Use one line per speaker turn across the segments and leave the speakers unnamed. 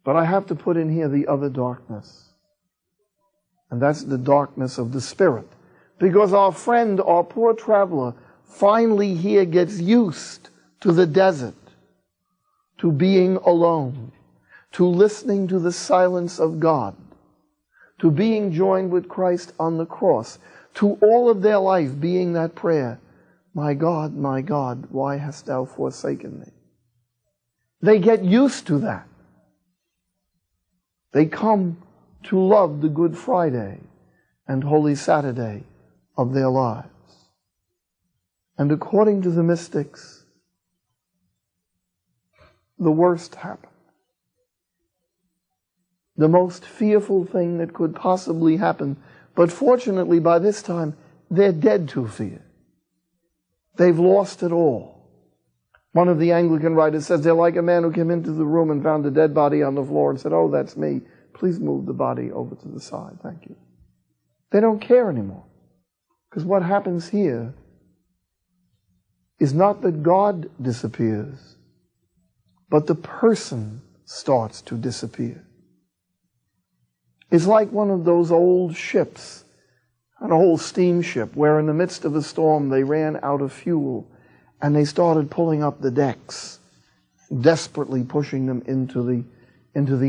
But I have to put in here the other darkness. And that's the darkness of the spirit. Because our friend, our poor traveler, finally here gets used to the desert, to being alone, to listening to the silence of God, to being joined with Christ on the cross, to all of their life being that prayer, my God, why hast thou forsaken me? They get used to that. They come to love the Good Friday and Holy Saturday of their lives. And according to the mystics, the worst happened. The most fearful thing that could possibly happen. But fortunately, by this time, they're dead to fear. They've lost it all. One of the Anglican writers says they're like a man who came into the room and found a dead body on the floor and said, oh, that's me. Please move the body over to the side. Thank you. They don't care anymore. Because what happens here is not that God disappears, but the person starts to disappear. It's like one of those old ships, an old steamship, where in the midst of a storm they ran out of fuel and they started pulling up the decks, desperately pushing them into the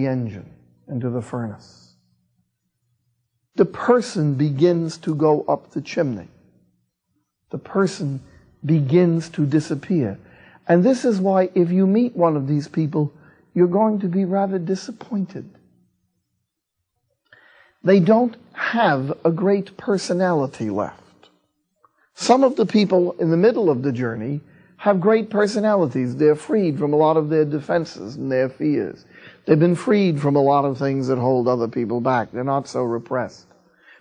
engine, into the furnace. The person begins to go up the chimney. The person begins to disappear. And this is why if you meet one of these people, you're going to be rather disappointed. They don't have a great personality left. Some of the people in the middle of the journey have great personalities. They're freed from a lot of their defenses and their fears. They've been freed from a lot of things that hold other people back. They're not so repressed.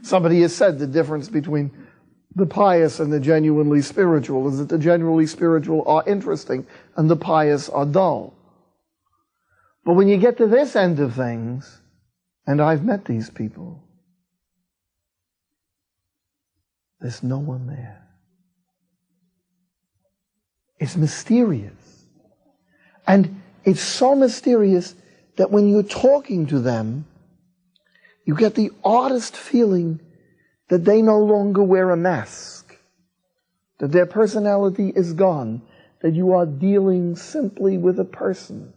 Somebody has said the difference between the pious and the genuinely spiritual is that the genuinely spiritual are interesting and the pious are dull. But when you get to this end of things, and I've met these people, there's no one there. It's mysterious. And it's so mysterious that when you're talking to them, you get the oddest feeling that they no longer wear a mask, that their personality is gone, that you are dealing simply with a person.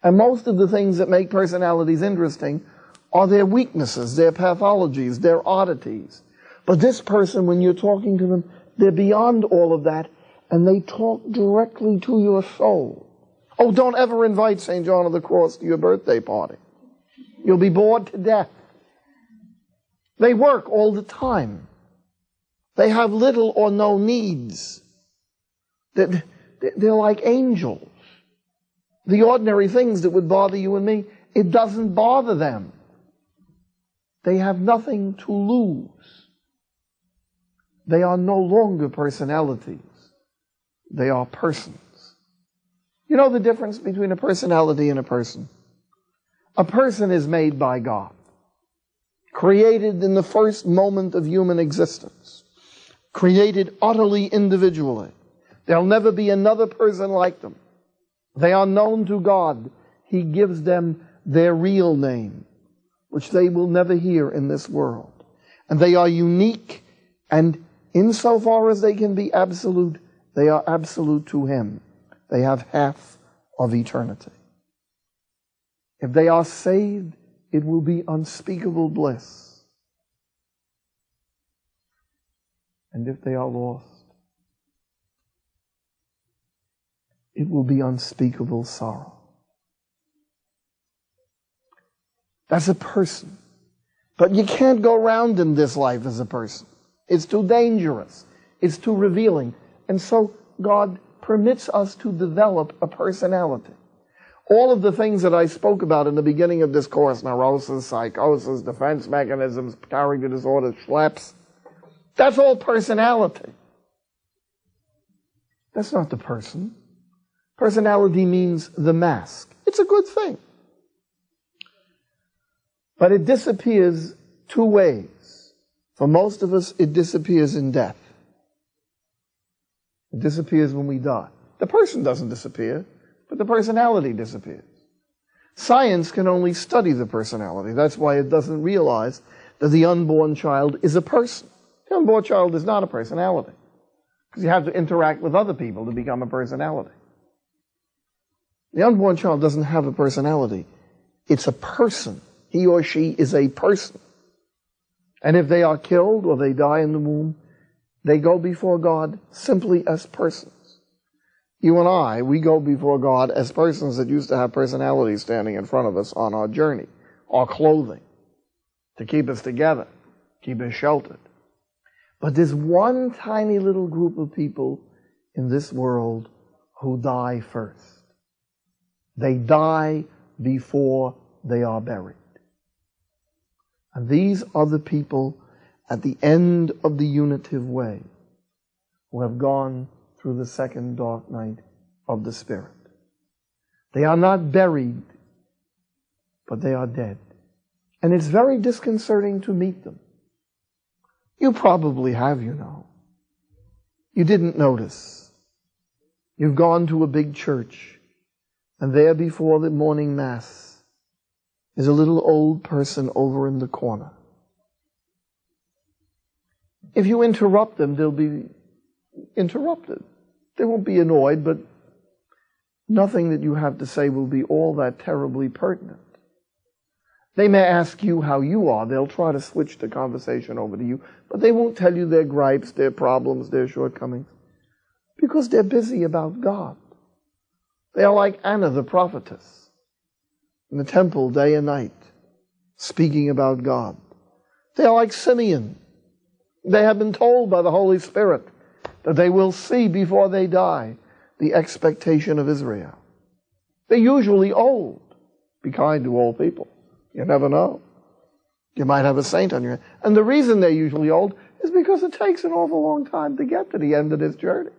And most of the things that make personalities interesting are their weaknesses, their pathologies, their oddities. But this person, when you're talking to them, they're beyond all of that, and they talk directly to your soul. Oh, don't ever invite St. John of the Cross to your birthday party. You'll be bored to death. They work all the time. They have little or no needs. They're like angels. The ordinary things that would bother you and me, it doesn't bother them. They have nothing to lose. They are no longer personalities. They are persons. You know the difference between a personality and a person? A person is made by God, created in the first moment of human existence, created utterly individually. There'll never be another person like them. They are known to God. He gives them their real name, which they will never hear in this world. And they are unique, and insofar as they can be absolute, they are absolute to Him. They have half of eternity. If they are saved, it will be unspeakable bliss. And if they are lost, it will be unspeakable sorrow. That's a person. But you can't go around in this life as a person. It's too dangerous. It's too revealing. And so God permits us to develop a personality. All of the things that I spoke about in the beginning of this course, neurosis, psychosis, defense mechanisms, character disorders, schleps, that's all personality. That's not the person. Personality means the mask. It's a good thing. But it disappears two ways. For most of us, it disappears in death. It disappears when we die. The person doesn't disappear, but the personality disappears. Science can only study the personality. That's why it doesn't realize that the unborn child is a person. The unborn child is not a personality, because you have to interact with other people to become a personality. The unborn child doesn't have a personality. It's a person. He or she is a person. And if they are killed or they die in the womb, they go before God simply as persons. You and I, we go before God as persons that used to have personalities standing in front of us on our journey, our clothing, to keep us together, keep us sheltered. But there's one tiny little group of people in this world who die first. They die before they are buried. And these are the people at the end of the unitive way who have gone through the second dark night of the Spirit. They are not buried, but they are dead. And it's very disconcerting to meet them. You probably have, you know. You didn't notice. You've gone to a big church, and there before the morning Mass is a little old person over in the corner. If you interrupt them, they'll be interrupted. They won't be annoyed, but nothing that you have to say will be all that terribly pertinent. They may ask you how you are. They'll try to switch the conversation over to you, but they won't tell you their gripes, their problems, their shortcomings, because they're busy about God. They are like Anna the prophetess in the temple day and night, speaking about God. They are like Simeon. They have been told by the Holy Spirit that they will see before they die the expectation of Israel. They're usually old. Be kind to old people. You never know. You might have a saint on your hand. And the reason they're usually old is because it takes an awful long time to get to the end of this journey.